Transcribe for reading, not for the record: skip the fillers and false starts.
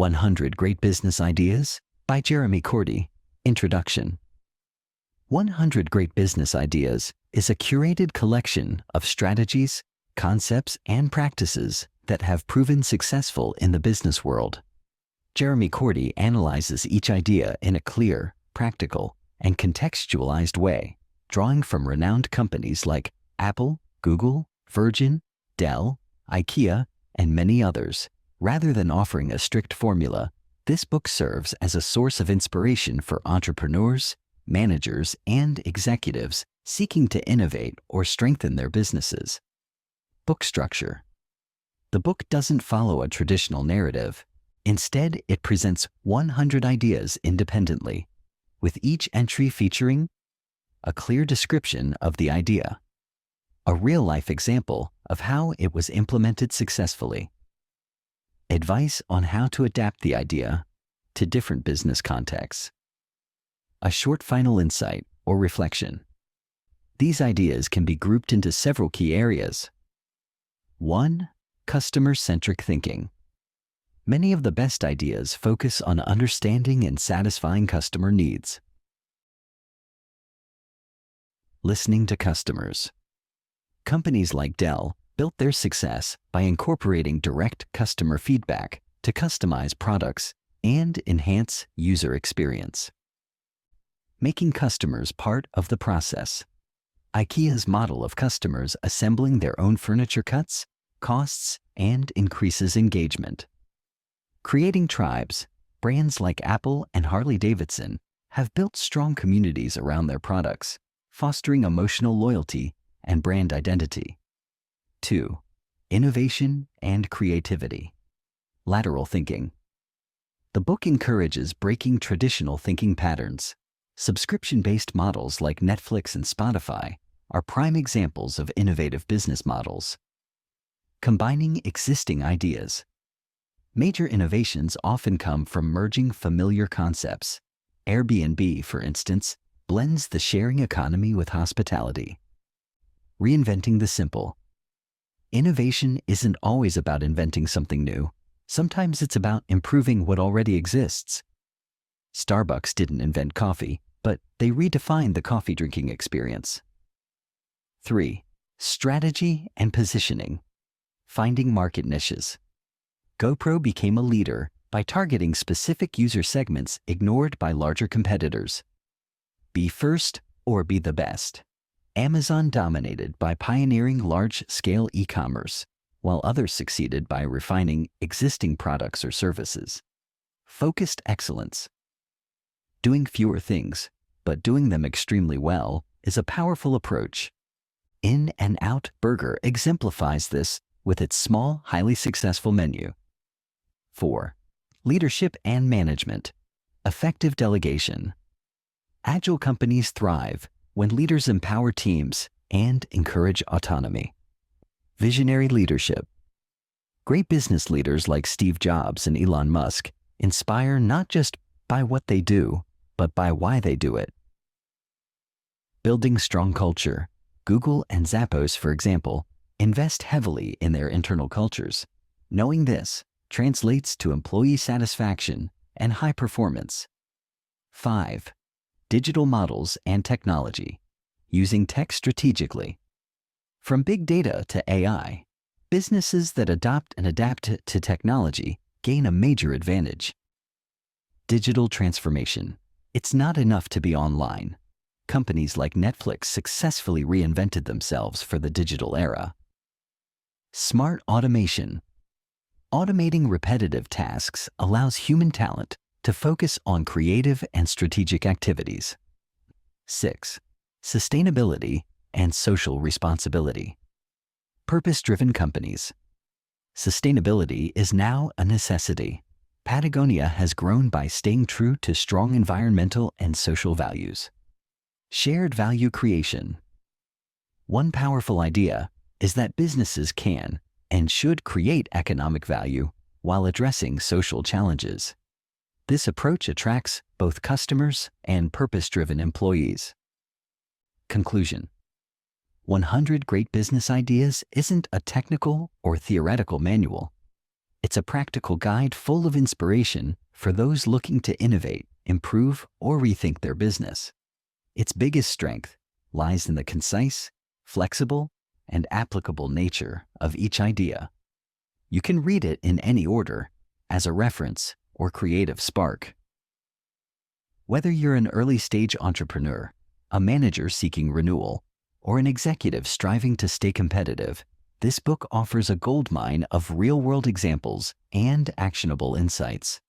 100 Great Business Ideas by Jeremy Kourdi. Introduction. 100 Great Business Ideas is a curated collection of strategies, concepts, and practices that have proven successful in the business world. Jeremy Kourdi analyzes each idea in a clear, practical, and contextualized way, drawing from renowned companies like Apple, Google, Virgin, Dell, IKEA, and many others. Rather than offering a strict formula, this book serves as a source of inspiration for entrepreneurs, managers, and executives seeking to innovate or strengthen their businesses. Book structure. The book doesn't follow a traditional narrative. Instead, it presents 100 ideas independently, with each entry featuring a clear description of the idea, a real-life example of how it was implemented successfully, advice on how to adapt the idea to different business contexts, a short final insight or reflection. These ideas can be grouped into several key areas. 1. Customer-centric thinking. Many of the best ideas focus on understanding and satisfying customer needs. Listening to customers. Companies like Dell built their success by incorporating direct customer feedback to customize products and enhance user experience. Making customers part of the process. IKEA's model of customers assembling their own furniture cuts costs and increases engagement. Creating tribes. Brands like Apple and Harley-Davidson have built strong communities around their products, fostering emotional loyalty and brand identity. 2. Innovation and creativity. Lateral thinking. The book encourages breaking traditional thinking patterns. Subscription-based models like Netflix and Spotify are prime examples of innovative business models. Combining existing ideas. Major innovations often come from merging familiar concepts. Airbnb, for instance, blends the sharing economy with hospitality. Reinventing the simple. Innovation isn't always about inventing something new. Sometimes it's about improving what already exists. Starbucks didn't invent coffee, but they redefined the coffee drinking experience. 3. Strategy and positioning. Finding market niches. GoPro became a leader by targeting specific user segments ignored by larger competitors. Be first or be the best. Amazon dominated by pioneering large-scale e-commerce, while others succeeded by refining existing products or services. Focused excellence. Doing fewer things, but doing them extremely well, is a powerful approach. In-N-Out Burger exemplifies this with its small, highly successful menu. 4. Leadership and management. Effective delegation. Agile companies thrive when leaders empower teams and encourage autonomy. Visionary leadership. Great business leaders like Steve Jobs and Elon Musk inspire not just by what they do, but by why they do it. Building strong culture. Google and Zappos, for example, invest heavily in their internal cultures. Knowing this translates to employee satisfaction and high performance. 5. Digital models and technology. Using tech strategically. From big data to AI, businesses that adopt and adapt to technology gain a major advantage. Digital transformation. It's not enough to be online. Companies like Netflix successfully reinvented themselves for the digital era. Smart automation. Automating repetitive tasks allows human talent to focus on creative and strategic activities. 6. Sustainability and social responsibility. Purpose-driven companies. Sustainability is now a necessity. Patagonia has grown by staying true to strong environmental and social values. Shared value creation. One powerful idea is that businesses can and should create economic value while addressing social challenges. This approach attracts both customers and purpose-driven employees. Conclusion. 100 Great Business Ideas isn't a technical or theoretical manual. It's a practical guide full of inspiration for those looking to innovate, improve, or rethink their business. Its biggest strength lies in the concise, flexible, and applicable nature of each idea. You can read it in any order, as a reference or creative spark. Whether you're an early-stage entrepreneur, a manager seeking renewal, or an executive striving to stay competitive, this book offers a goldmine of real-world examples and actionable insights.